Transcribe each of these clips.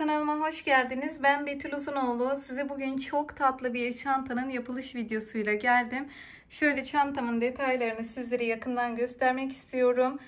kanalıma hoş geldiniz. Ben Betül Uzunoğlu. Size bugün çok tatlı bir çantanın yapılış videosuyla geldim. Şöyle çantamın detaylarını sizlere yakından göstermek istiyorum.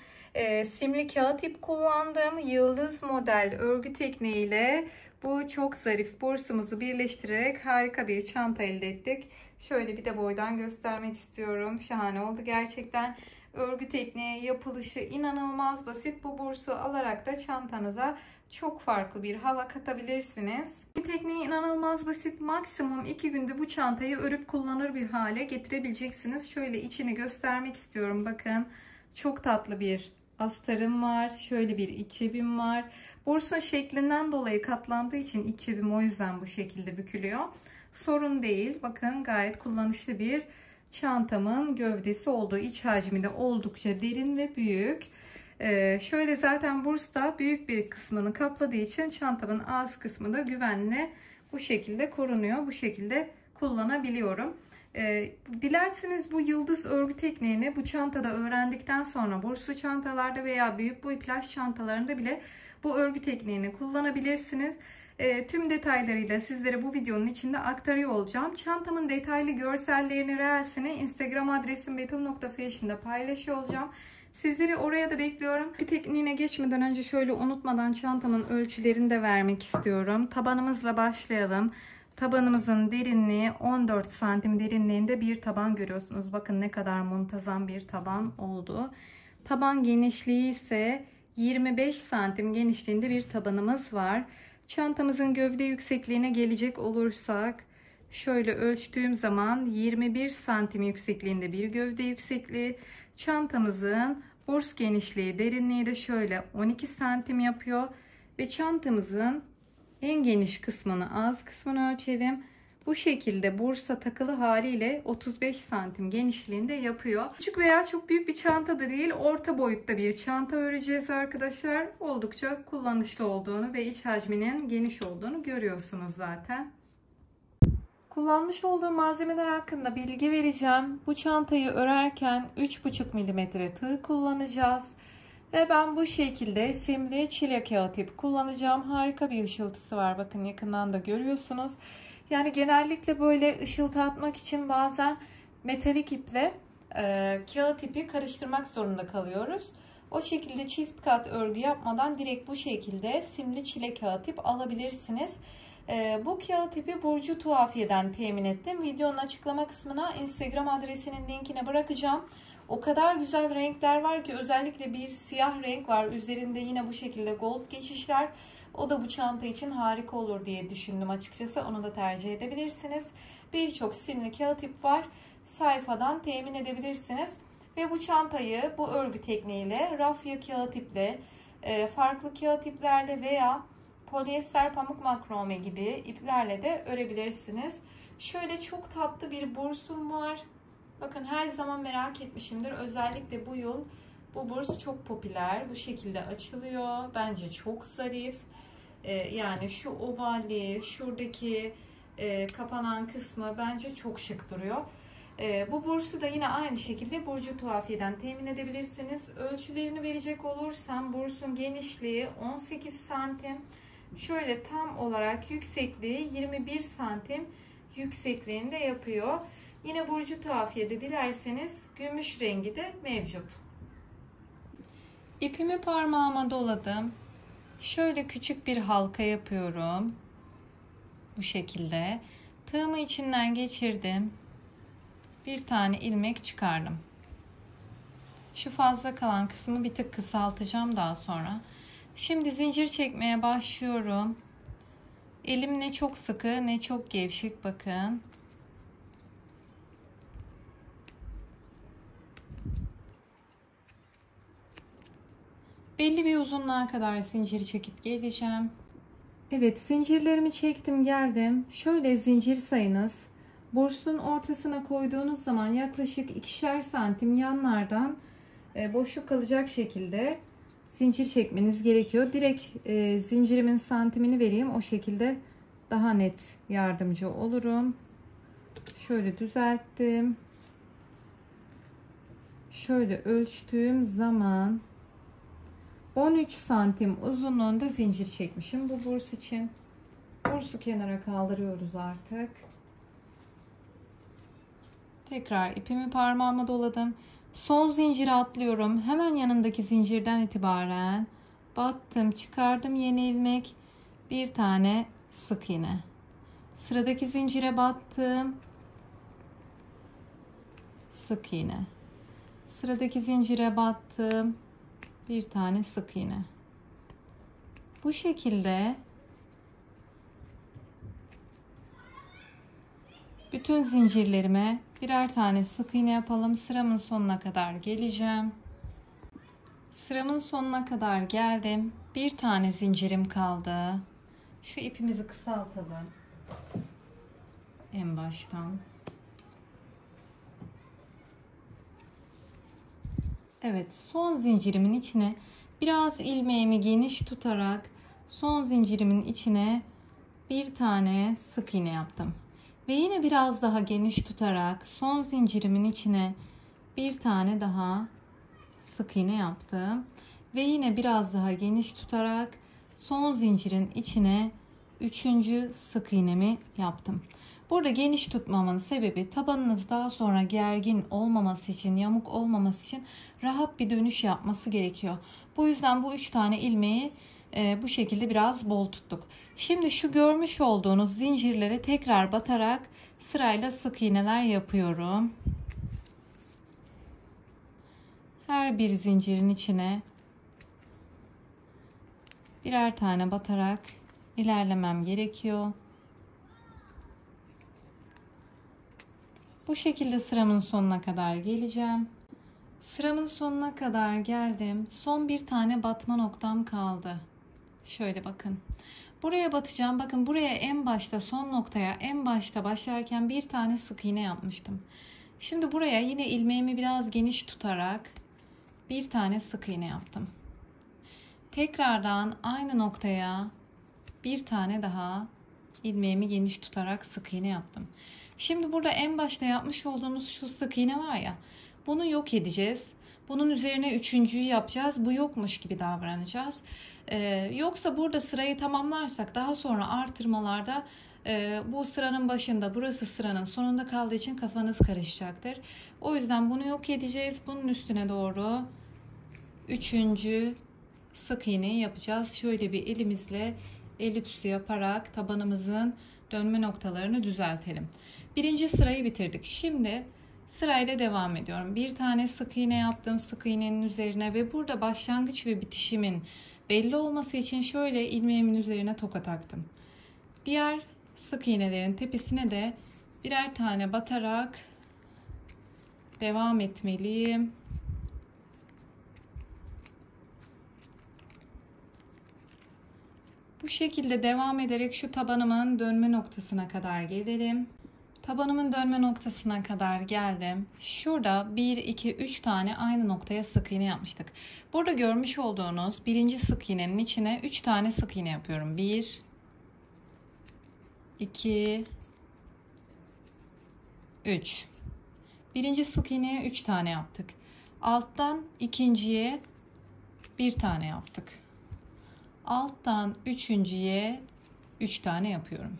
Simli kağıt ip kullandım. Yıldız model örgü tekniğiyle bu çok zarif borsumuzu birleştirerek harika bir çanta elde ettik. Şöyle bir de boydan göstermek istiyorum. Şahane oldu gerçekten. Örgü tekniği yapılışı inanılmaz basit. Bu bursu alarak da çantanıza çok farklı bir hava katabilirsiniz. Bu tekniği inanılmaz basit. Maksimum 2 günde bu çantayı örüp kullanır bir hale getirebileceksiniz. Şöyle içini göstermek istiyorum. Bakın çok tatlı bir astarım var. Şöyle bir iç cebim var. Bursun şeklinden dolayı katlandığı için iç cebim o yüzden bu şekilde bükülüyor. Sorun değil. Bakın gayet kullanışlı bir çantamın gövdesi olduğu, iç hacmi de oldukça derin ve büyük. Şöyle zaten bursta büyük bir kısmını kapladığı için çantamın ağız kısmı da güvenle bu şekilde korunuyor. Bu şekilde kullanabiliyorum. Dilerseniz bu yıldız örgü tekniğini bu çantada öğrendikten sonra burslu çantalarda veya büyük boy plaj çantalarında bile bu örgü tekniğini kullanabilirsiniz. Tüm detaylarıyla sizlere bu videonun içinde aktarıyor olacağım. Çantamın detaylı görsellerini, reelsini Instagram adresim betül.fashion'da paylaşıyor olacağım. Sizleri oraya da bekliyorum. Bir tekniğine geçmeden önce şöyle unutmadan çantamın ölçülerini de vermek istiyorum. Tabanımızla başlayalım. Tabanımızın derinliği 14 santim derinliğinde bir taban görüyorsunuz. Bakın ne kadar muntazam bir taban oldu. Taban genişliği ise 25 santim genişliğinde bir tabanımız var. Çantamızın gövde yüksekliğine gelecek olursak şöyle ölçtüğüm zaman 21 santim yüksekliğinde bir gövde yüksekliği. Çantamızın burs genişliği, derinliği de şöyle 12 santim yapıyor ve çantamızın en geniş kısmını, ağız kısmını ölçelim. Bu şekilde bursa takılı haliyle 35 santim genişliğinde yapıyor. Küçük veya çok büyük bir çanta da değil, orta boyutta bir çanta öreceğiz arkadaşlar. Oldukça kullanışlı olduğunu ve iç hacminin geniş olduğunu görüyorsunuz zaten. Kullanmış olduğum malzemeler hakkında bilgi vereceğim. Bu çantayı örerken 3,5 mm tığ kullanacağız. Ve ben bu şekilde simli çile kağıt ip kullanacağım. Harika bir ışıltısı var. Bakın yakından da görüyorsunuz. Yani genellikle böyle ışıltı atmak için bazen metalik iple kağıt ipi karıştırmak zorunda kalıyoruz. O şekilde çift kat örgü yapmadan direkt bu şekilde simli çile kağıt ip alabilirsiniz. Bu kağıt ipi Burcu Tuhafiye'den temin ettim. Videonun açıklama kısmına Instagram adresinin linkine bırakacağım. O kadar güzel renkler var ki, özellikle bir siyah renk var. Üzerinde yine bu şekilde gold geçişler. O da bu çanta için harika olur diye düşündüm açıkçası. Onu da tercih edebilirsiniz. Birçok simli kağıt ip var. Sayfadan temin edebilirsiniz. Ve bu çantayı bu örgü tekniğiyle rafya kağıt iple, farklı kağıt iplerle veya polyester pamuk makrome gibi iplerle de örebilirsiniz. Şöyle çok tatlı bir bursum var. Bakın her zaman merak etmişimdir. Özellikle bu yıl bu burs çok popüler. Bu şekilde açılıyor. Bence çok zarif. Yani şu ovalli, şuradaki kapanan kısmı bence çok şık duruyor. Bu bursu da yine aynı şekilde Burcu Tuhafiye'den temin edebilirsiniz. Ölçülerini verecek olursam bursun genişliği 18 santim. Şöyle tam olarak yüksekliği 21 santim yüksekliğinde yapıyor. Yine Burcu Tuhafiye'de dilerseniz gümüş rengi de mevcut. İpimi parmağıma doladım. Şöyle küçük bir halka yapıyorum. Bu şekilde. Tığımı içinden geçirdim. Bir tane ilmek çıkardım. Şu fazla kalan kısmı bir tık kısaltacağım daha sonra. Şimdi zincir çekmeye başlıyorum. Elim ne çok sıkı ne çok gevşek, bakın. Belli bir uzunluğa kadar zinciri çekip geleceğim. Evet, zincirlerimi çektim geldim. Şöyle zincir sayınız. Bursun ortasına koyduğunuz zaman yaklaşık 2'şer santim yanlardan boşluk kalacak şekilde zincir çekmeniz gerekiyor. Direkt zincirimin santimini vereyim. O şekilde daha net yardımcı olurum. Şöyle düzelttim. Şöyle ölçtüğüm zaman 13 santim uzunluğunda zincir çekmişim bu burs için. Bursu kenara kaldırıyoruz artık. Tekrar ipimi parmağıma doladım. Son zinciri atlıyorum. Hemen yanındaki zincirden itibaren battım, çıkardım yeni ilmek. Bir tane sık iğne. Sıradaki zincire battım. Sık iğne. Sıradaki zincire battım. Bir tane sık iğne. Bu şekilde bütün zincirlerime birer tane sık iğne yapalım. Sıramın sonuna kadar geleceğim. Sıramın sonuna kadar geldim. Bir tane zincirim kaldı. Şu ipimizi kısaltalım. En baştan. Evet, son zincirimin içine biraz ilmeğimi geniş tutarak son zincirimin içine bir tane sık iğne yaptım. Ve yine biraz daha geniş tutarak son zincirimin içine bir tane daha sık iğne yaptım. Ve yine biraz daha geniş tutarak son zincirin içine üçüncü sık iğnemi yaptım. Burada geniş tutmamın sebebi tabanınız daha sonra gergin olmaması için, yamuk olmaması için rahat bir dönüş yapması gerekiyor. Bu yüzden bu 3 tane ilmeği bu şekilde biraz bol tuttuk. Şimdi şu görmüş olduğunuz zincirlere tekrar batarak sırayla sık iğneler yapıyorum. Her bir zincirin içine birer tane batarak ilerlemem gerekiyor. Bu şekilde sıramın sonuna kadar geleceğim. Sıramın sonuna kadar geldim. Son bir tane batma noktam kaldı. Şöyle bakın. Buraya batacağım. Bakın buraya en başta son noktaya en başta başlarken bir tane sık iğne yapmıştım. Şimdi buraya yine ilmeğimi biraz geniş tutarak bir tane sık iğne yaptım. Tekrardan aynı noktaya bir tane daha ilmeğimi geniş tutarak sık iğne yaptım. Şimdi burada en başta yapmış olduğumuz şu sık iğne var ya, bunu yok edeceğiz. Bunun üzerine üçüncüyü yapacağız. Bu yokmuş gibi davranacağız. Yoksa burada sırayı tamamlarsak daha sonra artırmalarda bu sıranın başında, burası sıranın sonunda kaldığı için kafanız karışacaktır. O yüzden bunu yok edeceğiz. Bunun üstüne doğru üçüncü sık iğneyi yapacağız. Şöyle bir elimizle el ütüsü yaparak tabanımızın dönme noktalarını düzeltelim. Birinci sırayı bitirdik. Şimdi sırayla devam ediyorum. Bir tane sık iğne yaptım sık iğnenin üzerine ve burada başlangıç ve bitişimin belli olması için şöyle ilmeğimin üzerine toka taktım. Diğer sık iğnelerin tepesine de birer tane batarak devam etmeliyim. Bu şekilde devam ederek şu tabanımın dönme noktasına kadar gelelim. Tabanımın dönme noktasına kadar geldim. Şurada 1, 2, 3 tane aynı noktaya sık iğne yapmıştık. Burada görmüş olduğunuz birinci sık iğnenin içine 3 tane sık iğne yapıyorum. 1, 2, 3. Birinci sık iğneye 3 tane yaptık. Alttan ikinciye 1 tane yaptık. Alttan üçüncüye 3 tane yapıyorum.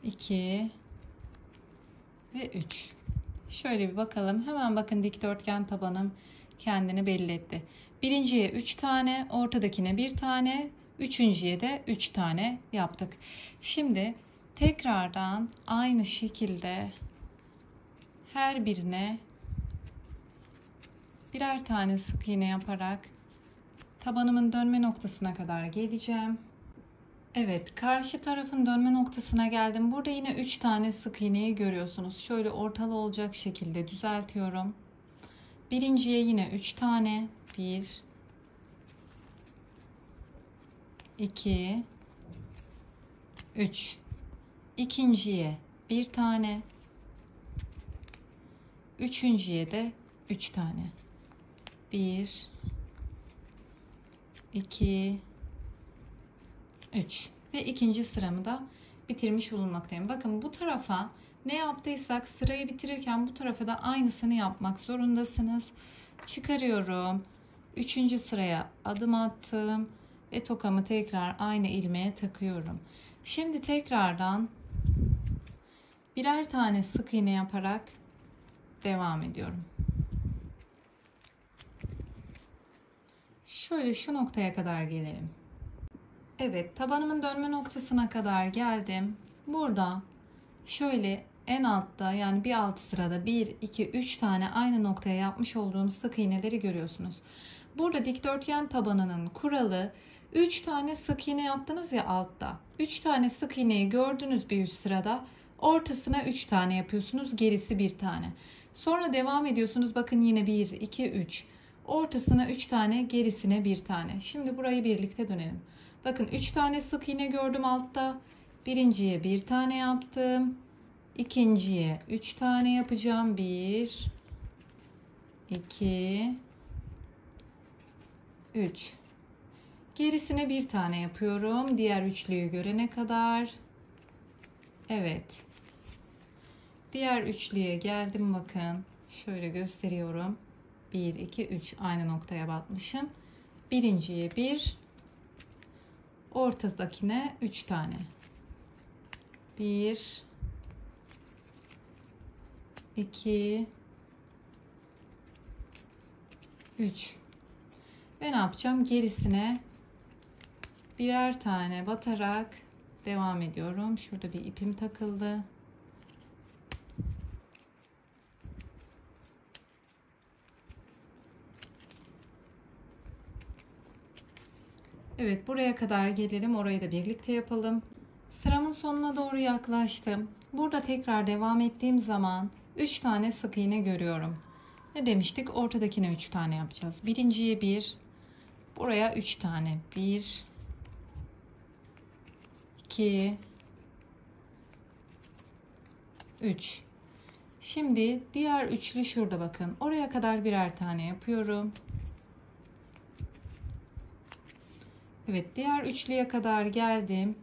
2 ve 3. Şöyle bir bakalım. Hemen bakın dikdörtgen tabanım kendini belli etti. Birinciye 3 tane, ortadakine 1 tane, üçüncüye de 3 tane yaptık. Şimdi tekrardan aynı şekilde her birine birer tane sık iğne yaparak tabanımın dönme noktasına kadar geleceğim. Evet, karşı tarafın dönme noktasına geldim. Burada yine 3 tane sık iğneyi görüyorsunuz. Şöyle ortalı olacak şekilde düzeltiyorum. Birinciye yine 3 tane. 1 2 3. İkinciye 1 tane. Üçüncüye de 3 tane. 1 2 3 ve ikinci sıramı da bitirmiş bulunmaktayım. Bakın bu tarafa ne yaptıysak sırayı bitirirken bu tarafa da aynısını yapmak zorundasınız. Çıkarıyorum. 3. sıraya adım attım ve tokamı tekrar aynı ilmeğe takıyorum. Şimdi tekrardan birer tane sık iğne yaparak devam ediyorum. Şöyle şu noktaya kadar gelelim. Evet, tabanımın dönme noktasına kadar geldim. Burada şöyle en altta, yani bir alt sırada 1, 2, 3 tane aynı noktaya yapmış olduğum sık iğneleri görüyorsunuz. Burada dikdörtgen tabanının kuralı 3 tane sık iğne yaptınız ya altta. 3 tane sık iğneyi gördünüz bir üst sırada. Ortasına 3 tane yapıyorsunuz, gerisi 1 tane. Sonra devam ediyorsunuz. Bakın yine 1, 2, 3. Ortasına 3 tane, gerisine 1 tane. Şimdi burayı birlikte dönelim. Bakın 3 tane sık iğne gördüm altta. Birinciye 1 tane yaptım. İkinciye 3 tane yapacağım. 1, 2, 3. Gerisine 1 tane yapıyorum. Diğer üçlüyü görene kadar. Evet. Diğer üçlüye geldim, bakın. Şöyle gösteriyorum. 1, 2, 3 aynı noktaya batmışım. Birinciye 1. Ortadakine 3 tane. 1, 2, 3. Ve ne yapacağım? Gerisine birer tane batarak devam ediyorum. Şurada bir ipim takıldı. Evet, buraya kadar gelelim. Orayı da birlikte yapalım. Sıramın sonuna doğru yaklaştım. Burada tekrar devam ettiğim zaman 3 tane sık iğne görüyorum. Ne demiştik? Ortadakine 3 tane yapacağız. Birinciye 1. Buraya 3 tane. 1, 2, 3. Şimdi diğer üçlü şurada, bakın. Oraya kadar birer tane yapıyorum. Evet, diğer üçlüye kadar geldim.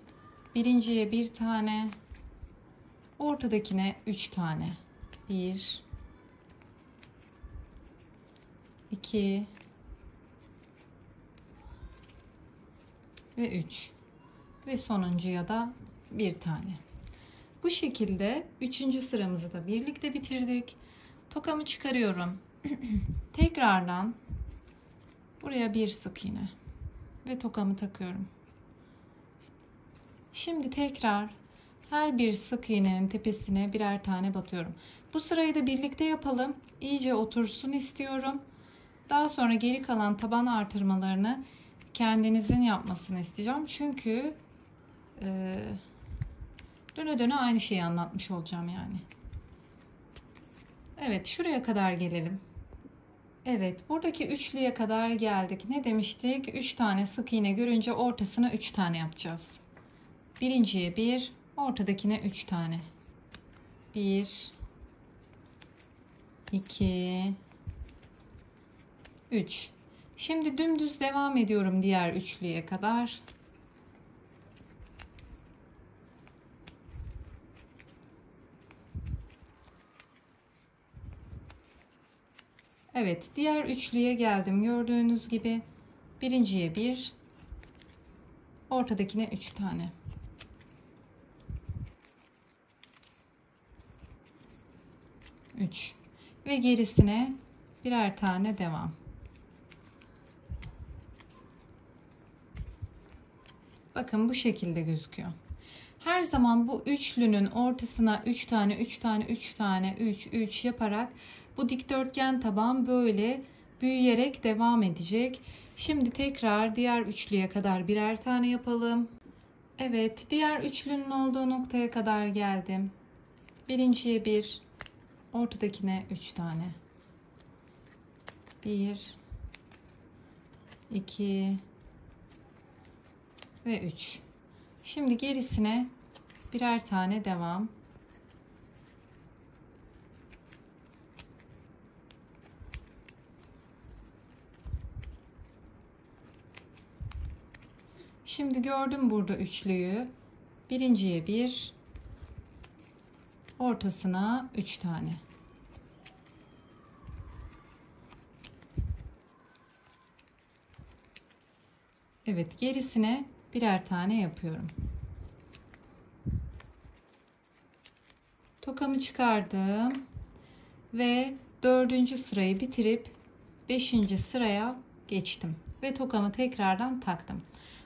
Birinciye 1 tane. Ortadakine 3 tane. 1, 2 ve 3. Ve sonuncuya da 1 tane. Bu şekilde 3. sıramızı da birlikte bitirdik. Tokamı çıkarıyorum. Tekrardan buraya bir sık iğne ve tokamı takıyorum. Şimdi tekrar her bir sık iğnenin tepesine birer tane batıyorum. Bu sırayı da birlikte yapalım. İyice otursun istiyorum. Daha sonra geri kalan taban artırmalarını kendinizin yapmasını isteyeceğim. Çünkü döne döne aynı şeyi anlatmış olacağım yani. Evet, şuraya kadar gelelim. Evet, buradaki üçlüye kadar geldik. Ne demiştik? 3 tane sık iğne görünce ortasına 3 tane yapacağız. Birinciye 1, ortadakine 3 tane. 1, 2, 3. Şimdi dümdüz devam ediyorum diğer üçlüye kadar. Evet, diğer üçlüye geldim. Gördüğünüz gibi birinciye 1, ortadakine 3 tane. 3 ve gerisine birer tane devam. Bakın bu şekilde gözüküyor. Her zaman bu üçlünün ortasına 3 tane 3 tane 3 tane 3 3 yaparak bu dikdörtgen taban böyle büyüyerek devam edecek. Şimdi tekrar diğer üçlüye kadar birer tane yapalım. Evet, diğer üçlünün olduğu noktaya kadar geldim. Birinciye 1, ortadakine 3 tane. 1, 2 ve 3. Şimdi gerisine birer tane devam. Şimdi gördüm burada üçlüyü. Birinciye 1, ortasına 3 tane. Evet, gerisine birer tane yapıyorum. Tokamı çıkardım ve 4. sırayı bitirip 5. sıraya geçtim ve tokamı tekrardan taktım.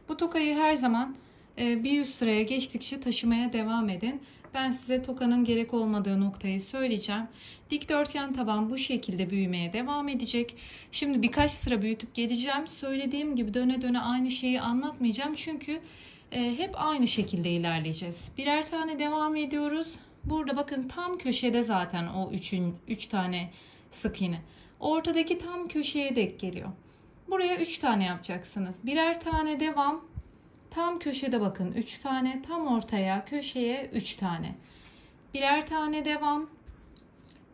Bu tokayı her zaman bir üst sıraya geçtikçe taşımaya devam edin. Ben size tokanın gerek olmadığı noktayı söyleyeceğim. Dikdörtgen taban bu şekilde büyümeye devam edecek. Şimdi birkaç sıra büyütüp geleceğim. Söylediğim gibi döne döne aynı şeyi anlatmayacağım. Çünkü hep aynı şekilde ilerleyeceğiz. Birer tane devam ediyoruz. Burada bakın tam köşede zaten o 3 tane sık iğne. Ortadaki tam köşeye denk geliyor. Buraya 3 tane yapacaksınız. Birer tane devam. Tam köşede bakın 3 tane. Tam ortaya köşeye 3 tane. Birer tane devam.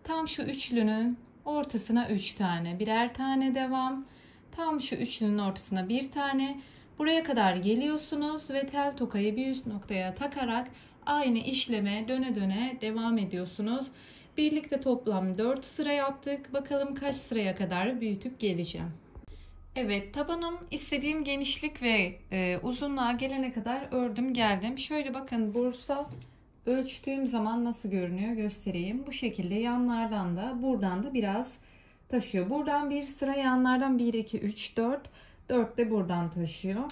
Tam şu üçlünün ortasına 3 tane. Birer tane devam. Tam şu üçlünün ortasına bir tane. Buraya kadar geliyorsunuz ve tel tokayı bir üst noktaya takarak aynı işleme döne döne devam ediyorsunuz. Birlikte toplam 4 sıra yaptık. Bakalım kaç sıraya kadar büyütüp geleceğim. Evet, tabanım istediğim genişlik ve uzunluğa gelene kadar ördüm geldim. Şöyle bakın, bursa ölçtüğüm zaman nasıl görünüyor göstereyim. Bu şekilde yanlardan da buradan da biraz taşıyor. Buradan bir sıra, yanlardan 1, 2, 3, 4. 4 de buradan taşıyor.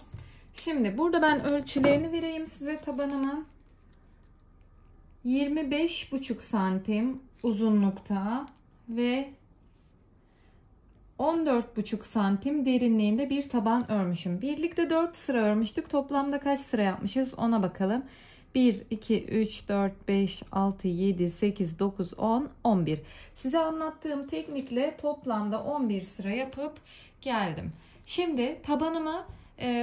Şimdi burada ben ölçülerini vereyim size tabanımın. 25,5 santim uzunlukta ve 14,5 santim derinliğinde bir taban örmüşüm. Birlikte 4 sıra örmüştük. Toplamda kaç sıra yapmışız ona bakalım. 1, 2, 3, 4, 5, 6, 7, 8, 9, 10, 11. Size anlattığım teknikle toplamda 11 sıra yapıp geldim. Şimdi tabanımı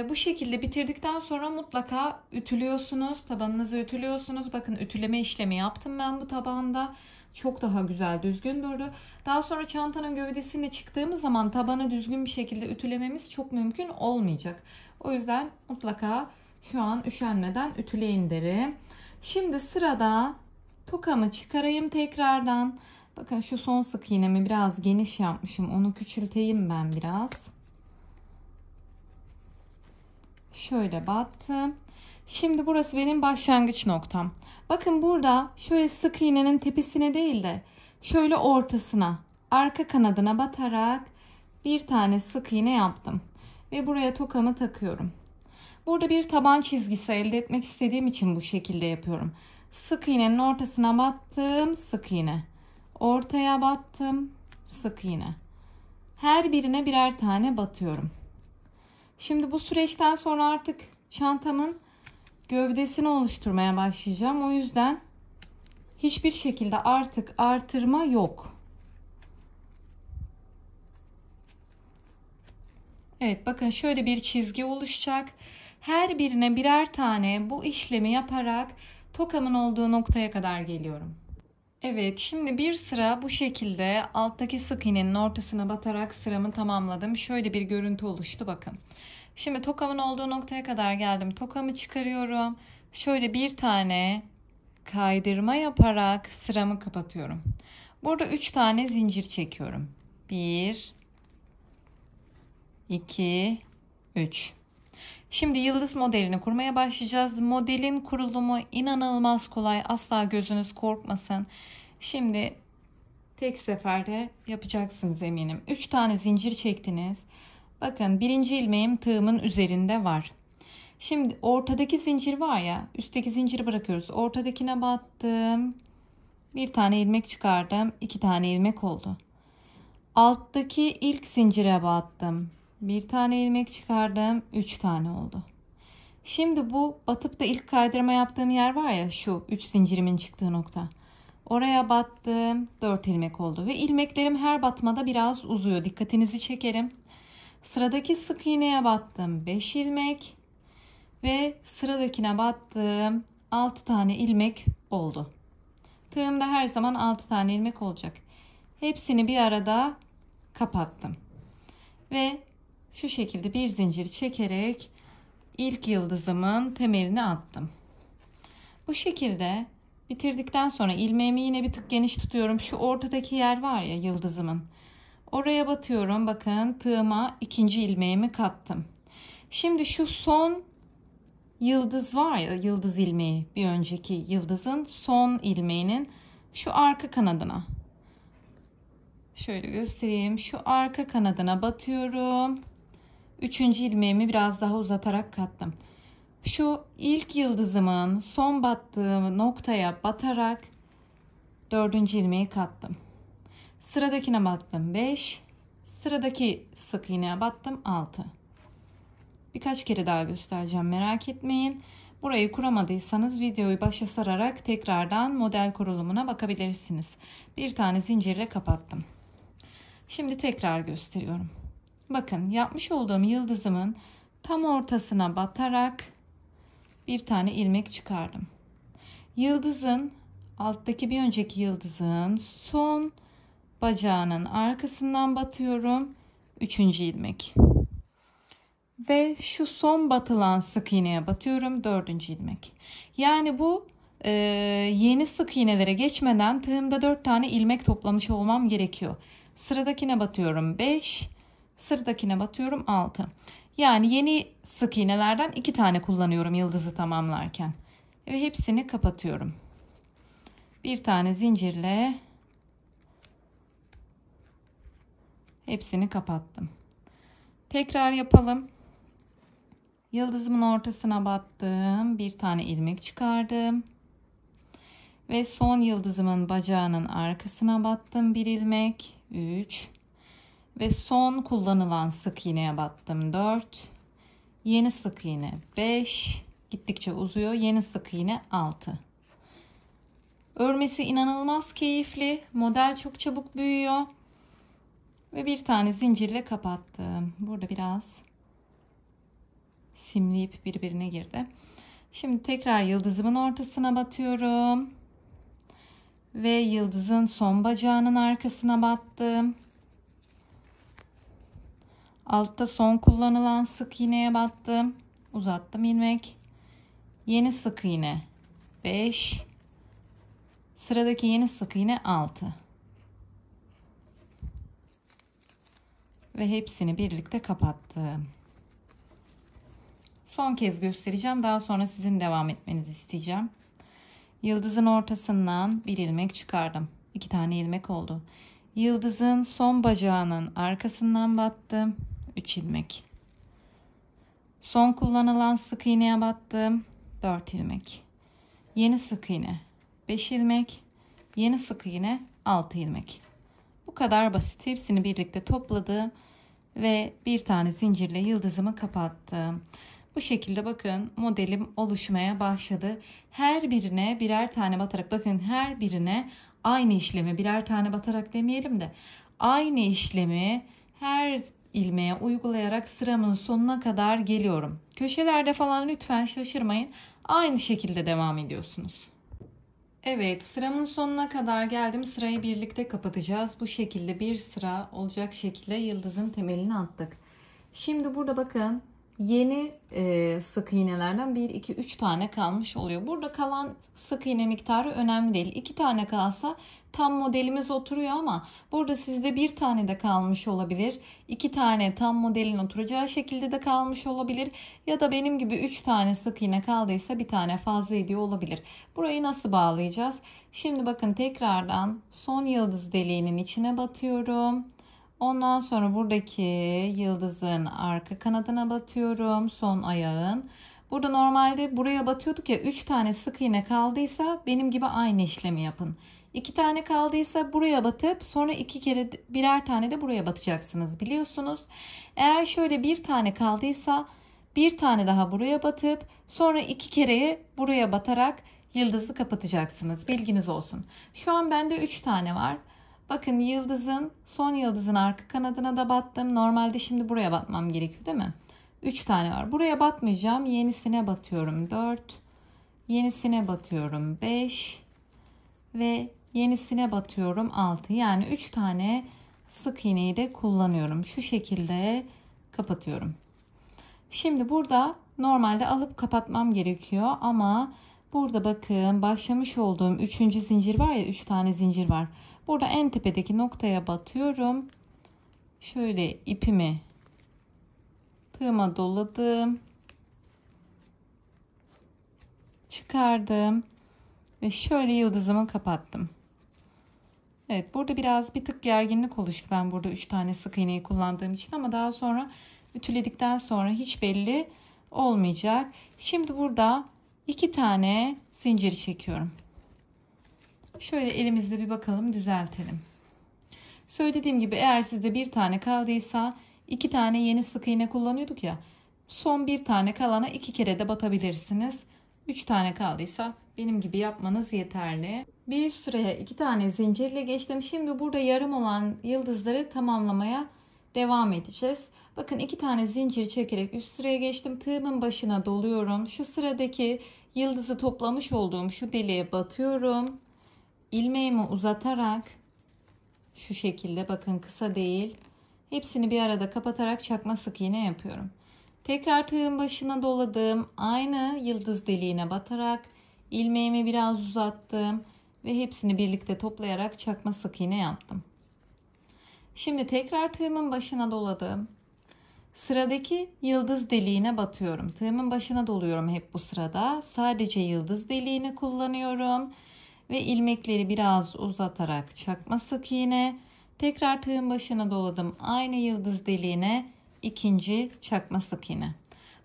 bu şekilde bitirdikten sonra mutlaka ütülüyorsunuz. Tabanınızı ütülüyorsunuz. Bakın, ütüleme işlemi yaptım ben bu tabanda. Çok daha güzel, düzgün durdu. Daha sonra çantanın gövdesine çıktığımız zaman tabanı düzgün bir şekilde ütülememiz çok mümkün olmayacak. O yüzden mutlaka şu an üşenmeden ütüleyin derim. Şimdi sırada tokamı çıkarayım tekrardan. Bakın, şu son sık iğnemi biraz geniş yapmışım. Onu küçülteyim ben biraz. Şöyle battım. Şimdi burası benim başlangıç noktam. Bakın, burada şöyle sık iğnenin tepesine değil de şöyle ortasına, arka kanadına batarak bir tane sık iğne yaptım. Ve buraya tokamı takıyorum. Burada bir taban çizgisi elde etmek istediğim için bu şekilde yapıyorum. Sık iğnenin ortasına battım, sık iğne. Ortaya battım, sık iğne. Her birine birer tane batıyorum. Şimdi bu süreçten sonra artık çantamın gövdesini oluşturmaya başlayacağım. O yüzden hiçbir şekilde artık artırma yok. Evet, bakın şöyle bir çizgi oluşacak. Her birine birer tane bu işlemi yaparak tokamın olduğu noktaya kadar geliyorum. Evet, şimdi bir sıra bu şekilde alttaki sık iğnenin ortasına batarak sıramı tamamladım. Şöyle bir görüntü oluştu bakın. Şimdi tokamın olduğu noktaya kadar geldim. Tokamı çıkarıyorum. Şöyle bir tane kaydırma yaparak sıramı kapatıyorum. Burada 3 tane zincir çekiyorum. 1, 2, 3. Şimdi yıldız modelini kurmaya başlayacağız. Modelin kurulumu inanılmaz kolay. Asla gözünüz korkmasın. Şimdi tek seferde yapacaksınız eminim. 3 tane zincir çektiniz. Bakın, birinci ilmeğim tığımın üzerinde var. Şimdi ortadaki zincir var ya, üstteki zinciri bırakıyoruz. Ortadakine battım. Bir tane ilmek çıkardım. 2 tane ilmek oldu. Alttaki ilk zincire battım. Bir tane ilmek çıkardım. 3 tane oldu. Şimdi bu batıp da ilk kaydırma yaptığım yer var ya, şu 3 zincirimin çıktığı nokta. Oraya battım. 4 ilmek oldu. Ve ilmeklerim her batmada biraz uzuyor. Dikkatinizi çekerim. Sıradaki sık iğneye battım. 5 ilmek. Ve sıradakine battım. 6 tane ilmek oldu. Tığımda her zaman 6 tane ilmek olacak. Hepsini bir arada kapattım. Ve şu şekilde bir zincir çekerek ilk yıldızımın temelini attım. Bu şekilde bitirdikten sonra ilmeğimi yine bir tık geniş tutuyorum. Şu ortadaki yer var ya, yıldızımın. Oraya batıyorum. Bakın, tığıma ikinci ilmeğimi kattım. Şimdi şu son yıldız var ya, yıldız ilmeği, bir önceki yıldızın son ilmeğinin şu arka kanadına, şöyle göstereyim, şu arka kanadına batıyorum. Üçüncü ilmeğimi biraz daha uzatarak kattım. Şu ilk yıldızımın son battığı noktaya batarak dördüncü ilmeği kattım. Sıradakine battım 5. Sıradaki sık iğneye battım 6. Birkaç kere daha göstereceğim, merak etmeyin. Burayı kuramadıysanız videoyu başa sararak tekrardan model kurulumuna bakabilirsiniz. Bir tane zincirle kapattım. Şimdi tekrar gösteriyorum. Bakın, yapmış olduğum yıldızımın tam ortasına batarak bir tane ilmek çıkardım. Yıldızın, alttaki bir önceki yıldızın son bacağının arkasından batıyorum. Üçüncü ilmek. Ve şu son batılan sık iğneye batıyorum. Dördüncü ilmek. Yani bu yeni sık iğnelere geçmeden tığımda 4 tane ilmek toplamış olmam gerekiyor. Sıradakine batıyorum 5. Sıradakine batıyorum 6. Yani yeni sık iğnelerden 2 tane kullanıyorum yıldızı tamamlarken. Ve hepsini kapatıyorum. Bir tane zincirle hepsini kapattım. Tekrar yapalım. Yıldızımın ortasına battım. Bir tane ilmek çıkardım. Ve son yıldızımın bacağının arkasına battım. Bir ilmek. 3. Ve son kullanılan sık iğneye battım. 4. Yeni sık iğne 5. Gittikçe uzuyor. Yeni sık iğne 6. Örmesi inanılmaz keyifli. Model çok çabuk büyüyor. Ve bir tane zincirle kapattım. Burada biraz simli ip birbirine girdi. Şimdi tekrar yıldızımın ortasına batıyorum. Ve yıldızın son bacağının arkasına battım. Altta son kullanılan sık iğneye battım. Uzattım ilmek. Yeni sık iğne 5. Sıradaki yeni sık iğne 6. Ve hepsini birlikte kapattım. Son kez göstereceğim. Daha sonra sizin devam etmenizi isteyeceğim. Yıldızın ortasından bir ilmek çıkardım. 2 tane ilmek oldu. Yıldızın son bacağının arkasından battım. 3 ilmek. Son kullanılan sık iğneye battım. 4 ilmek. Yeni sık iğne 5 ilmek. Yeni sık iğne 6 ilmek. Bu kadar basit. Hepsini birlikte topladım ve bir tane zincirle yıldızımı kapattım. Bu şekilde bakın modelim oluşmaya başladı. Her birine birer tane batarak, bakın her birine aynı işlemi, birer tane batarak demeyelim de aynı işlemi her ilmeğe uygulayarak sıramın sonuna kadar geliyorum. Köşelerde falan lütfen şaşırmayın. Aynı şekilde devam ediyorsunuz. Evet, sıramın sonuna kadar geldim. Sırayı birlikte kapatacağız. Bu şekilde bir sıra olacak şekilde yıldızın temelini attık. Şimdi burada bakın yeni sık iğnelerden 1, 2, 3 tane kalmış oluyor. Burada kalan sık iğne miktarı önemli değil. 2 tane kalsa tam modelimiz oturuyor ama burada sizde bir tane de kalmış olabilir. 2 tane tam modelin oturacağı şekilde de kalmış olabilir. Ya da benim gibi 3 tane sık iğne kaldıysa bir tane fazla ediyor olabilir. Burayı nasıl bağlayacağız? Şimdi bakın tekrardan son yıldız deliğinin içine batıyorum. Ondan sonra buradaki yıldızın arka kanadına batıyorum. Son ayağın. Burada normalde buraya batıyorduk ya, 3 tane sık iğne kaldıysa benim gibi aynı işlemi yapın. 2 tane kaldıysa buraya batıp sonra 2 kere birer tane de buraya batacaksınız, biliyorsunuz. Eğer şöyle bir tane kaldıysa bir tane daha buraya batıp sonra 2 kereye buraya batarak yıldızı kapatacaksınız. Bilginiz olsun. Şu an bende 3 tane var. Bakın son yıldızın arka kanadına da battım. Normalde şimdi buraya batmam gerekiyor değil mi? 3 tane var. Buraya batmayacağım. Yenisine batıyorum 4. Yenisine batıyorum 5. Ve yenisine batıyorum 6. Yani 3 tane sık iğneyi de kullanıyorum. Şu şekilde kapatıyorum. Şimdi burada normalde alıp kapatmam gerekiyor ama burada bakın başlamış olduğum 3. zincir var ya, 3 tane zincir var. Burada en tepedeki noktaya batıyorum. Şöyle ipimi Tığıma doladım. Çıkardım. Ve şöyle yıldızımı kapattım. Evet, burada bir tık gerginlik oluştu. Ben burada 3 tane sık iğneyi kullandığım için, ama daha sonra ütüledikten sonra hiç belli olmayacak. Şimdi burada 2 tane zincir çekiyorum. Şöyle elimizde bir bakalım, düzeltelim. Söylediğim gibi eğer sizde bir tane kaldıysa 2 tane yeni sık iğne kullanıyorduk ya. Son bir tane kalana 2 kere de batabilirsiniz. 3 tane kaldıysa benim gibi yapmanız yeterli. Bir üst sıraya 2 tane zincirle geçtim. Şimdi burada yarım olan yıldızları tamamlamaya devam edeceğiz. Bakın 2 tane zincir çekerek üst sıraya geçtim. Tığımın başına doluyorum. Şu sıradaki yıldızı toplamış olduğum şu deliğe batıyorum. İlmeğimi uzatarak şu şekilde, bakın kısa değil, hepsini bir arada kapatarak çakma sık iğne yapıyorum. Tekrar tığın başına doladım. Aynı yıldız deliğine batarak ilmeğimi biraz uzattım ve hepsini birlikte toplayarak çakma sık iğne yaptım. Şimdi tekrar tığımın başına doladım. Sıradaki yıldız deliğine batıyorum. Tığımın başına doluyorum hep bu sırada. Sadece yıldız deliğini kullanıyorum ve ilmekleri biraz uzatarak çakma sık iğne. Tekrar tığın başına doladım. Aynı yıldız deliğine ikinci çakma sık iğne.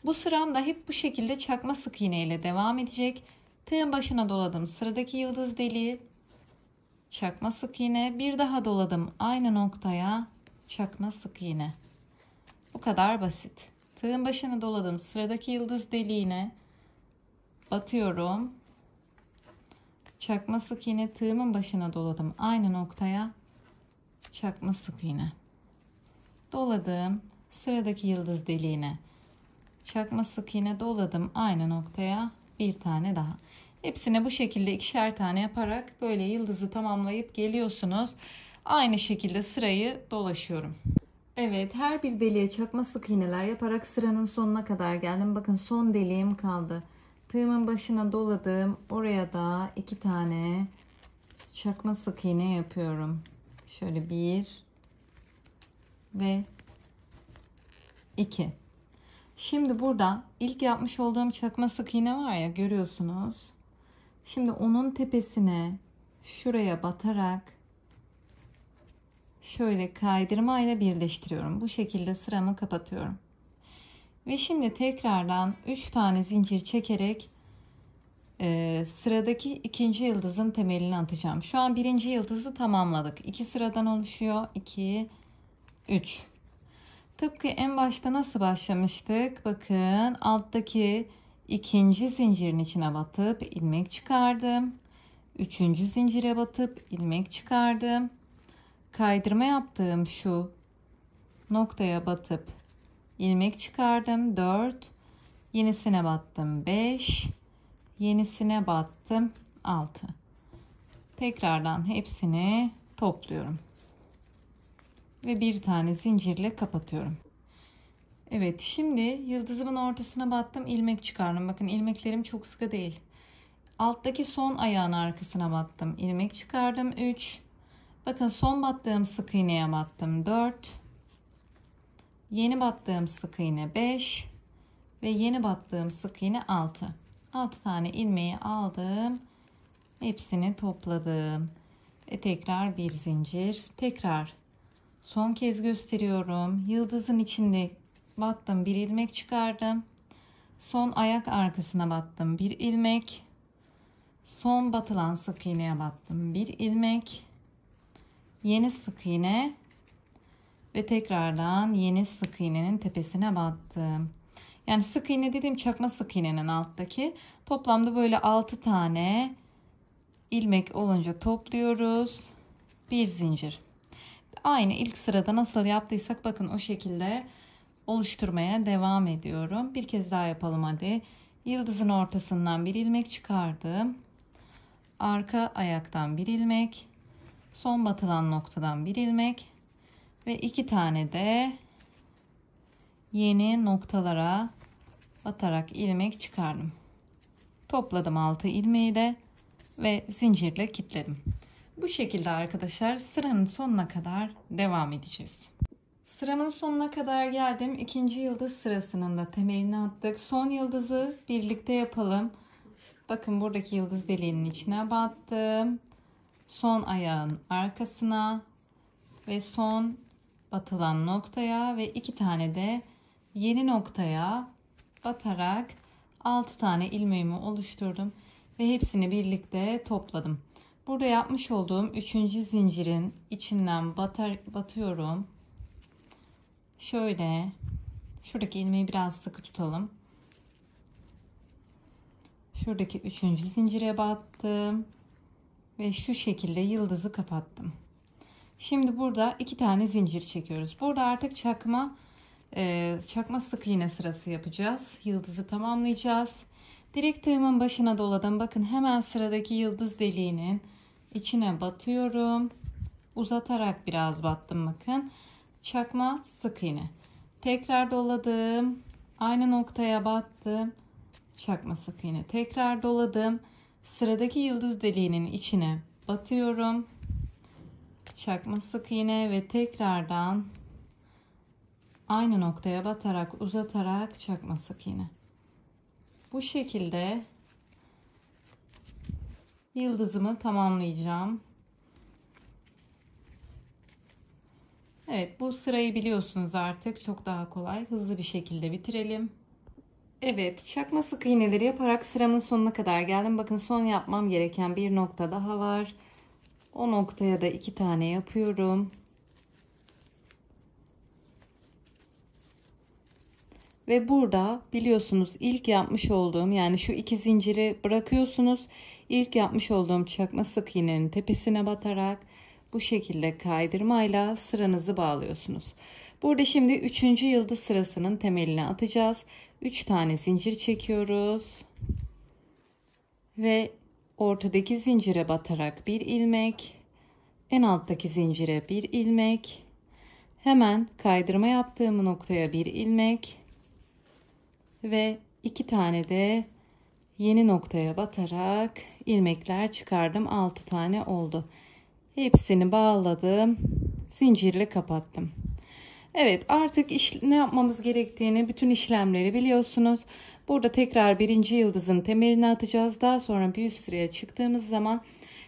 Bu sıram da hep bu şekilde çakma sık iğne ile devam edecek. Tığın başına doladım. Sıradaki yıldız deliği, çakma sık iğne. Bir daha doladım. Aynı noktaya çakma sık iğne. Bu kadar basit. Tığın başına doladım. Sıradaki yıldız deliğine batıyorum. Çakma sık iğne, tığımın başına doladım. Aynı noktaya çakma sık iğne. Doladım. Sıradaki yıldız deliğine çakma sık iğne, doladım. Aynı noktaya bir tane daha. Hepsine bu şekilde ikişer tane yaparak böyle yıldızı tamamlayıp geliyorsunuz. Aynı şekilde sırayı dolaşıyorum. Evet, her bir deliğe çakma sık iğneler yaparak sıranın sonuna kadar geldim. Bakın son deliğim kaldı. Tığımın başına doladım. Oraya da 2 tane çakma sık iğne yapıyorum. Şöyle 1 ve 2. Şimdi burada ilk yapmış olduğum çakma sık iğne var ya, görüyorsunuz. Şimdi onun tepesine şuraya batarak şöyle kaydırmayla birleştiriyorum. Bu şekilde sıramı kapatıyorum. Ve şimdi tekrardan 3 tane zincir çekerek sıradaki ikinci yıldızın temelini atacağım. Şu an birinci yıldızı tamamladık. 2 sıradan oluşuyor. 2, 3. Tıpkı en başta nasıl başlamıştık? Bakın alttaki ikinci zincirin içine batıp ilmek çıkardım. Üçüncü zincire batıp ilmek çıkardım. Kaydırma yaptığım şu noktaya batıp ilmek çıkardım. 4. Yenisine battım. 5. Yenisine battım. 6. Tekrardan hepsini topluyorum. Ve bir tane zincirle kapatıyorum. Evet, şimdi yıldızımın ortasına battım, ilmek çıkardım. Bakın ilmeklerim çok sıkı değil. Alttaki son ayağın arkasına battım, ilmek çıkardım. 3. Bakın son battığım sık iğneye battım. 4. Yeni battığım sık iğne 5 ve yeni battığım sık iğne 6. 6 tane ilmeği aldım. Hepsini topladım. Ve tekrar bir zincir. Tekrar son kez gösteriyorum. Yıldızın içinde battım, bir ilmek çıkardım. Son ayak arkasına battım, bir ilmek. Son batılan sık iğneye battım, bir ilmek. Yeni sık iğne ve tekrardan yeni sık iğnenin tepesine battım. Yani sık iğne dediğim çakma sık iğnenin alttaki. Toplamda böyle 6 tane ilmek olunca topluyoruz. Bir zincir. Aynı ilk sırada nasıl yaptıysak bakın o şekilde oluşturmaya devam ediyorum. Bir kez daha yapalım hadi. Yıldızın ortasından bir ilmek çıkardım. Arka ayaktan bir ilmek. Son batılan noktadan bir ilmek. Ve 2 tane de yeni noktalara batarak ilmek çıkardım. Topladım 6 ilmeği de ve zincirle kilitledim. Bu şekilde arkadaşlar sıranın sonuna kadar devam edeceğiz. Sıramın sonuna kadar geldim. İkinci yıldız sırasının da temelini attık. Son yıldızı birlikte yapalım. Bakın buradaki yıldız deliğinin içine battım. Son ayağın arkasına ve son batılan noktaya ve 2 tane de yeni noktaya batarak 6 tane ilmeğimi oluşturdum ve hepsini birlikte topladım. Burada yapmış olduğum 3. zincirin içinden batıyorum. Şöyle şuradaki ilmeği biraz sıkı tutalım. Şuradaki 3. zincire battım ve şu şekilde yıldızı kapattım. Şimdi burada 2 tane zincir çekiyoruz. Burada artık çakma sık iğne sırası yapacağız. Yıldızı tamamlayacağız. Direkt tığımın başına doladım. Bakın hemen sıradaki yıldız deliğinin içine batıyorum. Uzatarak biraz battım bakın. Çakma sık iğne. Tekrar doladım. Aynı noktaya battım. Çakma sık iğne. Tekrar doladım. Sıradaki yıldız deliğinin içine batıyorum. Çakma sık iğne ve tekrardan aynı noktaya batarak uzatarak çakma sık iğne. Bu şekilde yıldızımı tamamlayacağım. Evet, bu sırayı biliyorsunuz artık. Çok daha kolay. Hızlı bir şekilde bitirelim. Evet, çakma sık iğneleri yaparak sıramın sonuna kadar geldim. Bakın son yapmam gereken bir nokta daha var. O noktaya da 2 tane yapıyorum. Ve burada biliyorsunuz ilk yapmış olduğum, yani şu 2 zinciri bırakıyorsunuz. İlk yapmış olduğum çakma sık iğnenin tepesine batarak bu şekilde kaydırmayla sıranızı bağlıyorsunuz. Burada şimdi 3. yıldız sırasının temelini atacağız. 3 tane zincir çekiyoruz. Ve ortadaki zincire batarak bir ilmek, en alttaki zincire bir ilmek, hemen kaydırma yaptığım noktaya bir ilmek ve 2 tane de yeni noktaya batarak ilmekler çıkardım. 6 tane oldu. Hepsini bağladım. Zincirle kapattım. Evet, artık ne yapmamız gerektiğini, bütün işlemleri biliyorsunuz. Burada tekrar 1. yıldızın temelini atacağız. Daha sonra bir üst sıraya çıktığımız zaman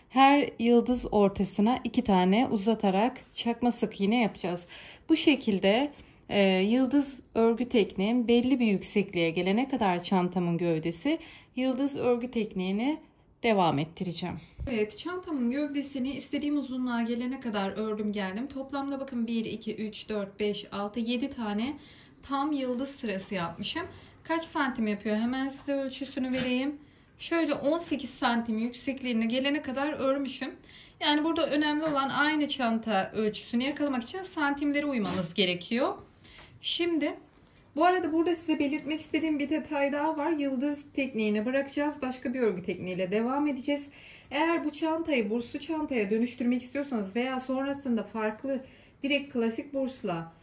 her yıldız ortasına 2 tane uzatarak çakma sık iğne yapacağız. Bu şekilde yıldız örgü tekniğim belli bir yüksekliğe gelene kadar çantamın gövdesi yıldız örgü tekniğini devam ettireceğim. Evet, çantamın gövdesini istediğim uzunluğa gelene kadar ördüm geldim. Toplamda bakın 1, 2, 3, 4, 5, 6, 7 tane tam yıldız sırası yapmışım. Kaç santim yapıyor? Hemen size ölçüsünü vereyim. Şöyle 18 santim yüksekliğine gelene kadar örmüşüm. Yani burada önemli olan aynı çanta ölçüsünü yakalamak için santimlere uymamız gerekiyor. Şimdi bu arada burada size belirtmek istediğim bir detay daha var. Yıldız tekniğini bırakacağız. Başka bir örgü tekniğiyle devam edeceğiz. Eğer bu çantayı burslu çantaya dönüştürmek istiyorsanız veya sonrasında farklı direkt klasik bursla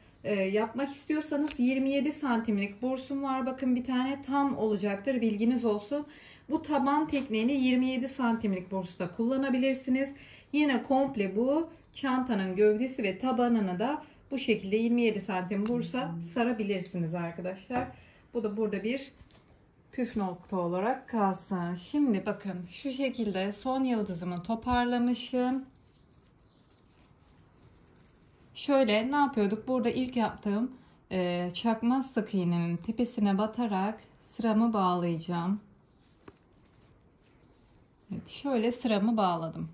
yapmak istiyorsanız 27 santimlik bursum var. Bakın bir tane tam olacaktır. Bilginiz olsun. Bu taban tekniğini 27 santimlik bursta kullanabilirsiniz. Yine komple bu çantanın gövdesi ve tabanını da bu şekilde 27 santim bursa sarabilirsiniz arkadaşlar. Bu da burada bir püf nokta olarak kalsın. Şimdi bakın şu şekilde son yıldızımı toparlamışım. Şöyle ne yapıyorduk? Burada ilk yaptığım çakma sık iğnenin tepesine batarak sıramı bağlayacağım. Evet, şöyle sıramı bağladım.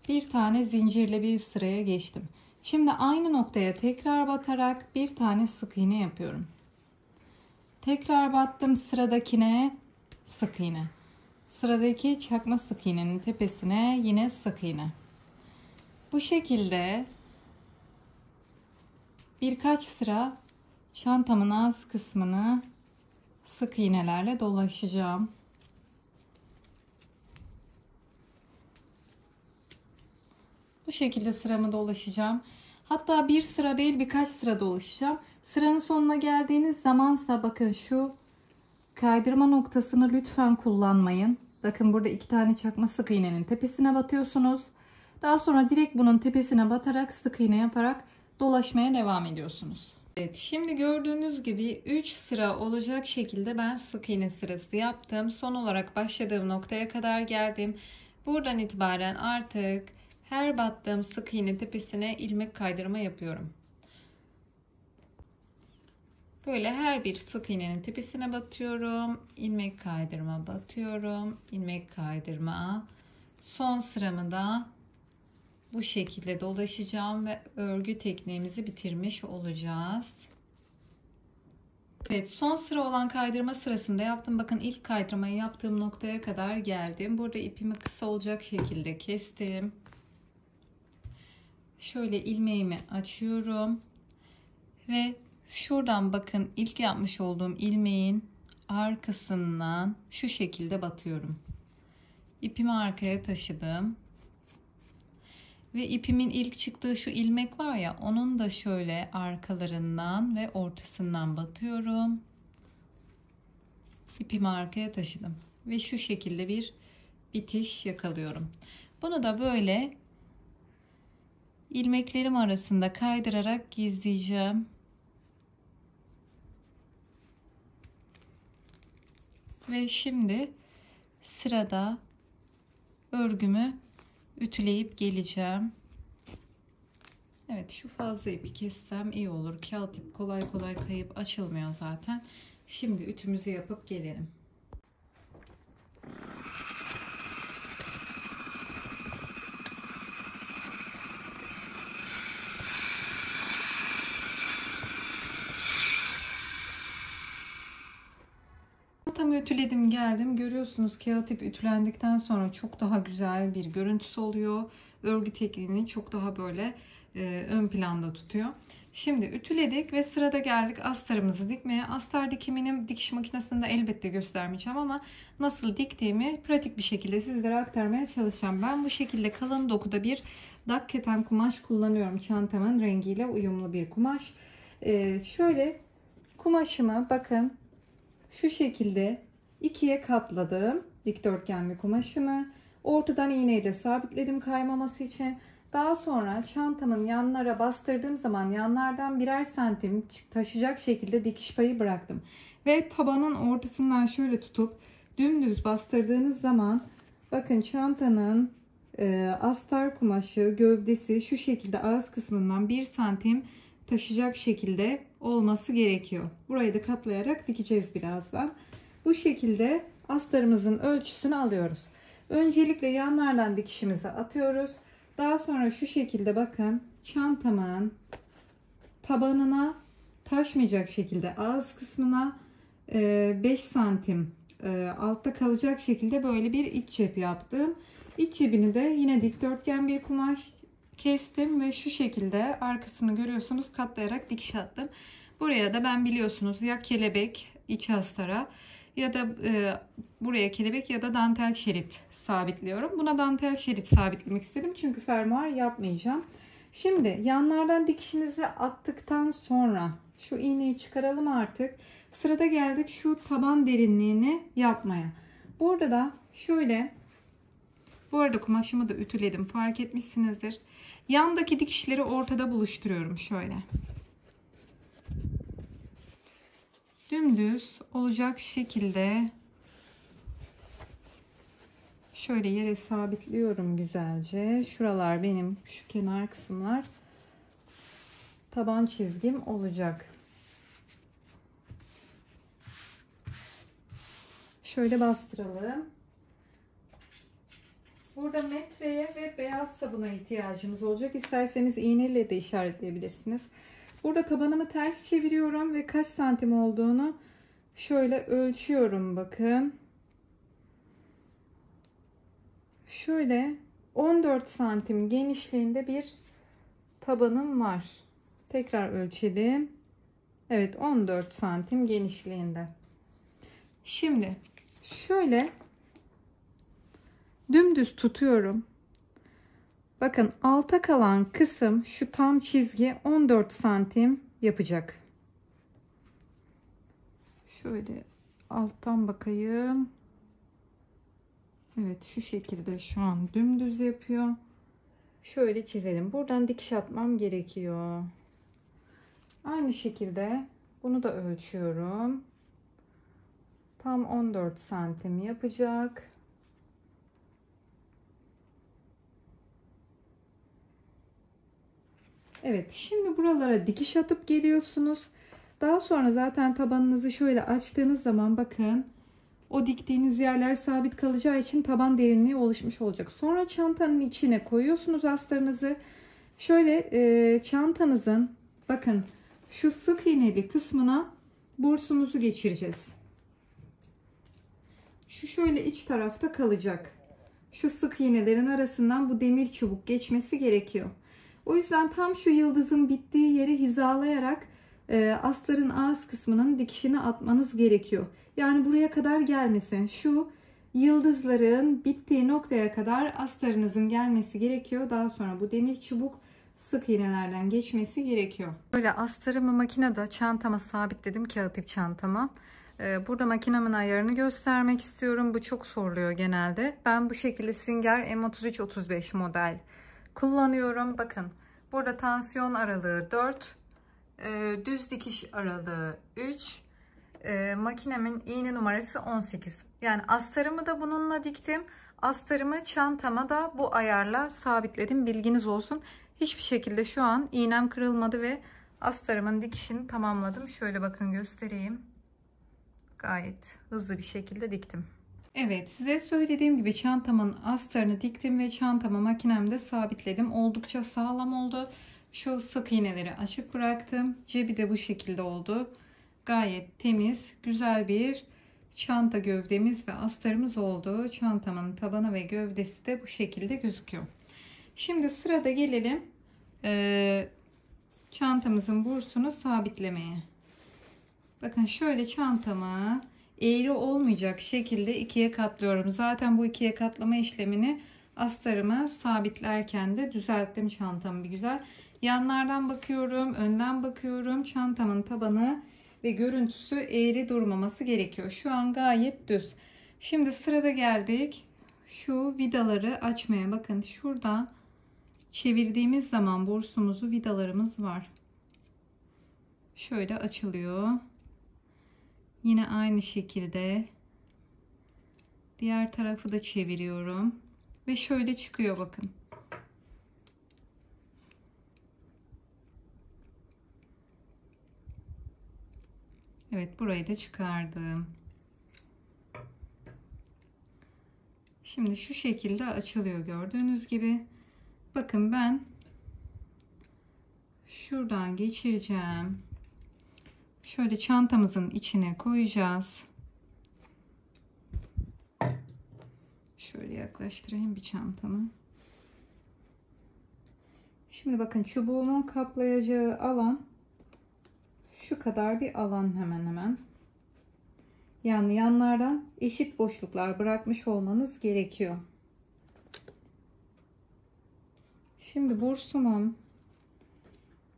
Bir tane zincirle bir üst sıraya geçtim. Şimdi aynı noktaya tekrar batarak bir tane sık iğne yapıyorum. Tekrar battım sıradakine sık iğne. Sıradaki çakma sık iğnenin tepesine yine sık iğne. Bu şekilde birkaç sıra çantamın ağız kısmını sık iğnelerle dolaşacağım. Bu şekilde sıramı dolaşacağım. Hatta bir sıra değil birkaç sıra dolaşacağım. Sıranın sonuna geldiğiniz zamansa bakın şu kaydırma noktasını lütfen kullanmayın. Bakın burada 2 tane çakma sık iğnenin tepesine batıyorsunuz. Daha sonra direkt bunun tepesine batarak sık iğne yaparak dolaşmaya devam ediyorsunuz. Evet, şimdi gördüğünüz gibi 3 sıra olacak şekilde ben sık iğne sırası yaptım. Son olarak başladığım noktaya kadar geldim. Buradan itibaren artık her battığım sık iğne tepesine ilmek kaydırma yapıyorum. Böyle her bir sık iğnenin tepesine batıyorum. İlmek kaydırma batıyorum. İlmek kaydırma. Son sıramı da bu şekilde dolaşacağım ve örgü tekniğimizi bitirmiş olacağız. Evet, son sıra olan kaydırma sırasında yaptım. Bakın ilk kaydırmayı yaptığım noktaya kadar geldim. Burada ipimi kısa olacak şekilde kestim. Şöyle ilmeğimi açıyorum. Ve şuradan bakın ilk yapmış olduğum ilmeğin arkasından şu şekilde batıyorum. İpimi arkaya taşıdım. Ve ipimin ilk çıktığı şu ilmek var ya, onun da şöyle arkalarından ve ortasından batıyorum. İpimi arkaya taşıdım. Ve şu şekilde bir bitiş yakalıyorum. Bunu da böyle ilmeklerim arasında kaydırarak gizleyeceğim. Ve şimdi sırada örgümü ütüleyip geleceğim. Evet, şu fazla ipi kessem iyi olur. Kağıt ip kolay kolay kayıp açılmıyor zaten. Şimdi ütümüzü yapıp gelelim. Tam ütüledim geldim. Görüyorsunuz kağıt ip ütülendikten sonra çok daha güzel bir görüntüsü oluyor. Örgü tekniğini çok daha böyle ön planda tutuyor. Şimdi ütüledik ve sırada geldik astarımızı dikmeye. Astar dikimini dikiş makinesinde elbette göstermeyeceğim ama nasıl diktiğimi pratik bir şekilde sizlere aktarmaya çalışacağım. Ben bu şekilde kalın dokuda bir dak keten kumaş kullanıyorum. Çantamın rengiyle uyumlu bir kumaş. Şöyle kumaşımı bakın şu şekilde ikiye katladım dikdörtgen bir kumaşımı. Ortadan iğneyle sabitledim kaymaması için. Daha sonra çantamın yanlara bastırdığım zaman yanlardan birer santim taşıyacak şekilde dikiş payı bıraktım. Ve tabanın ortasından şöyle tutup dümdüz bastırdığınız zaman bakın çantanın astar kumaşı gövdesi şu şekilde ağız kısmından 1 santim taşıyacak şekilde olması gerekiyor. Burayı da katlayarak dikeceğiz birazdan. Bu şekilde astarımızın ölçüsünü alıyoruz. Öncelikle yanlardan dikişimizi atıyoruz. Daha sonra şu şekilde bakın çantamın tabanına taşmayacak şekilde ağız kısmına 5 santim altta kalacak şekilde böyle bir iç cep yaptım. İç cebini de yine dikdörtgen bir kumaş kestim ve şu şekilde arkasını görüyorsunuz katlayarak dikiş attım. Buraya da ben biliyorsunuz ya kelebek iç astara ya da buraya kelebek ya da dantel şerit sabitliyorum. Buna dantel şerit sabitlemek istedim çünkü fermuar yapmayacağım. Şimdi yanlardan dikişinizi attıktan sonra şu iğneyi çıkaralım artık. Sırada geldik şu taban derinliğini yapmaya. Burada da şöyle, bu arada kumaşımı da ütüledim, fark etmişsinizdir. Yandaki dikişleri ortada buluşturuyorum şöyle. Dümdüz olacak şekilde şöyle yere sabitliyorum güzelce. Şuralar benim, şu kenar kısımlar taban çizgim olacak. Şöyle bastıralım. Burada metreye ve beyaz sabuna ihtiyacımız olacak. İsterseniz iğneyle de işaretleyebilirsiniz. Burada tabanımı ters çeviriyorum ve kaç santim olduğunu şöyle ölçüyorum bakın. Şöyle 14 santim genişliğinde bir tabanım var. Tekrar ölçelim. Evet, 14 santim genişliğinde. Şimdi şöyle dümdüz tutuyorum. Bakın alta kalan kısım şu tam çizgi 14 santim yapacak. Şöyle alttan bakayım. Evet, şu şekilde şu an dümdüz yapıyor. Şöyle çizelim. Buradan dikiş atmam gerekiyor. Aynı şekilde bunu da ölçüyorum. Tam 14 santim yapacak. Evet, şimdi buralara dikiş atıp geliyorsunuz. Daha sonra zaten tabanınızı şöyle açtığınız zaman bakın, o diktiğiniz yerler sabit kalacağı için taban derinliği oluşmuş olacak. Sonra çantanın içine koyuyorsunuz astarınızı. Şöyle çantanızın bakın şu sık iğneli kısmına bursumuzu geçireceğiz. Şu şöyle iç tarafta kalacak. Şu sık iğnelerin arasından bu demir çubuk geçmesi gerekiyor. O yüzden tam şu yıldızın bittiği yeri hizalayarak astarın ağız kısmının dikişini atmanız gerekiyor. Yani buraya kadar gelmesin. Şu yıldızların bittiği noktaya kadar astarınızın gelmesi gerekiyor. Daha sonra bu demir çubuk sık iğnelerden geçmesi gerekiyor. Böyle astarımı makinede çantama sabitledim, kağıt ip çantama. Burada makinemin ayarını göstermek istiyorum. Bu çok soruluyor genelde. Ben bu şekilde Singer M33-35 model kullanıyorum. Bakın burada tansiyon aralığı 4, düz dikiş aralığı 3, makinemin iğne numarası 18. Yani astarımı da bununla diktim. Astarımı çantama da bu ayarla sabitledim. Bilginiz olsun. Hiçbir şekilde şu an iğnem kırılmadı ve astarımın dikişini tamamladım. Şöyle bakın göstereyim. Gayet hızlı bir şekilde diktim. Evet, size söylediğim gibi çantamın astarını diktim ve çantamı makinemde sabitledim. Oldukça sağlam oldu. Şu sık iğneleri açık bıraktım. Cebi de bu şekilde oldu. Gayet temiz, güzel bir çanta gövdemiz ve astarımız oldu. Çantamın tabanı ve gövdesi de bu şekilde gözüküyor. Şimdi sırada gelelim çantamızın bursunu sabitlemeye. Bakın şöyle çantamı eğri olmayacak şekilde ikiye katlıyorum. Zaten bu ikiye katlama işlemini astarımı sabitlerken de düzelttim çantamı bir güzel. Yanlardan bakıyorum, önden bakıyorum. Çantamın tabanı ve görüntüsü eğri durmaması gerekiyor. Şu an gayet düz. Şimdi sırada geldik şu vidaları açmaya. Bakın şurada çevirdiğimiz zaman bursumuzu, vidalarımız var. Şöyle açılıyor. Yine aynı şekilde diğer tarafı da çeviriyorum ve şöyle çıkıyor bakın. Evet, burayı da çıkardım. Şimdi şu şekilde açılıyor gördüğünüz gibi. Bakın ben şuradan geçireceğim. Şöyle çantamızın içine koyacağız. Şöyle yaklaştırayım bir çantamı. Şimdi bakın çubuğumun kaplayacağı alan şu kadar bir alan hemen hemen. Yani yanlardan eşit boşluklar bırakmış olmanız gerekiyor. Şimdi bursumun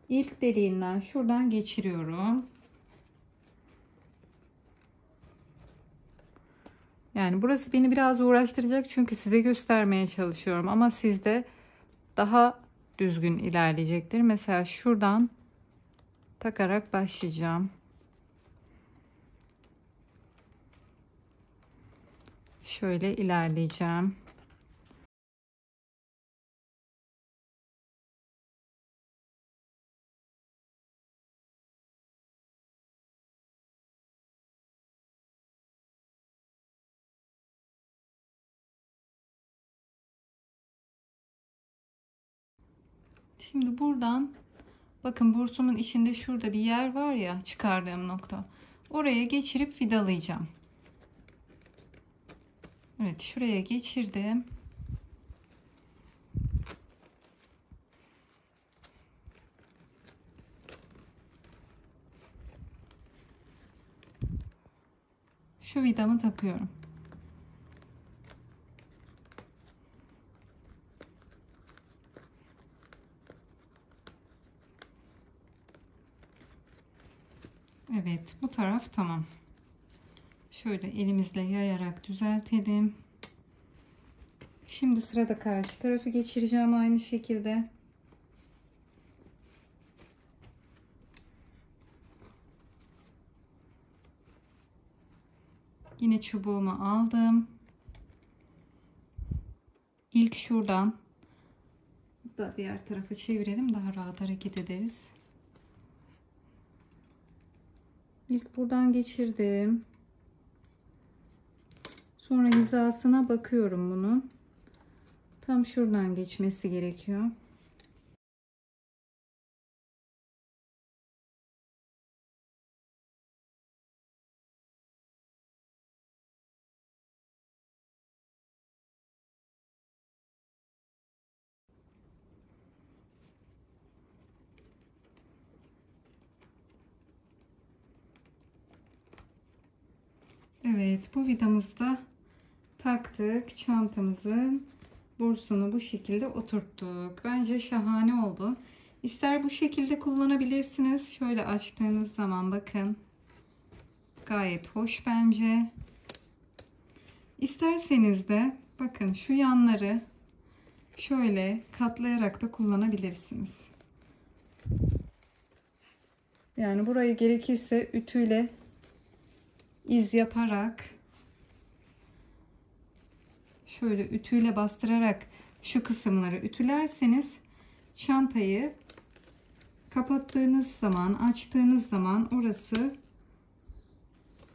ilk deliğinden şuradan geçiriyorum. Yani burası beni biraz uğraştıracak çünkü size göstermeye çalışıyorum ama sizde daha düzgün ilerleyecektir. Mesela şuradan takarak başlayacağım. Şöyle ilerleyeceğim. Şimdi buradan bakın bursumun içinde şurada bir yer var ya, çıkardığım nokta. Oraya geçirip vidalayacağım. Evet, şuraya geçirdim. Şu vidamı takıyorum. Evet, bu taraf tamam. Şöyle elimizle yayarak düzeltelim. Şimdi sırada karşı tarafı geçireceğim aynı şekilde. Yine çubuğumu aldım. İlk şuradan da diğer tarafa çevirelim, daha rahat hareket ederiz. İlk buradan geçirdim. Sonra hizasına bakıyorum bunun. Tam şuradan geçmesi gerekiyor. Evet, bu vidamızda taktık. Çantamızın bursunu bu şekilde oturttuk. Bence şahane oldu. İster bu şekilde kullanabilirsiniz. Şöyle açtığınız zaman bakın. Gayet hoş bence. İsterseniz de bakın şu yanları şöyle katlayarak da kullanabilirsiniz. Yani burayı gerekirse ütüyle iz yaparak, şöyle ütüyle bastırarak şu kısımları ütülerseniz çantayı kapattığınız zaman, açtığınız zaman orası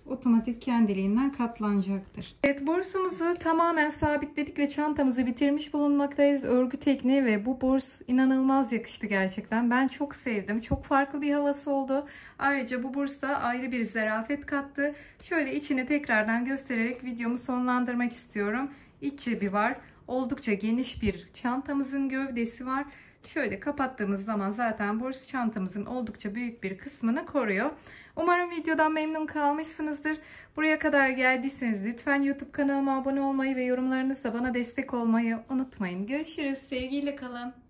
otomatik kendiliğinden katlanacaktır. Evet, bursumuzu tamamen sabitledik ve çantamızı bitirmiş bulunmaktayız. Örgü tekniği ve bu burs inanılmaz yakıştı gerçekten. Ben çok sevdim. Çok farklı bir havası oldu. Ayrıca bu burs da ayrı bir zarafet kattı. Şöyle içini tekrardan göstererek videomu sonlandırmak istiyorum. İç cebi var. Oldukça geniş bir çantamızın gövdesi var. Şöyle kapattığımız zaman zaten burs çantamızın oldukça büyük bir kısmını koruyor. Umarım videodan memnun kalmışsınızdır. Buraya kadar geldiyseniz lütfen YouTube kanalıma abone olmayı ve yorumlarınızla bana destek olmayı unutmayın. Görüşürüz. Sevgiyle kalın.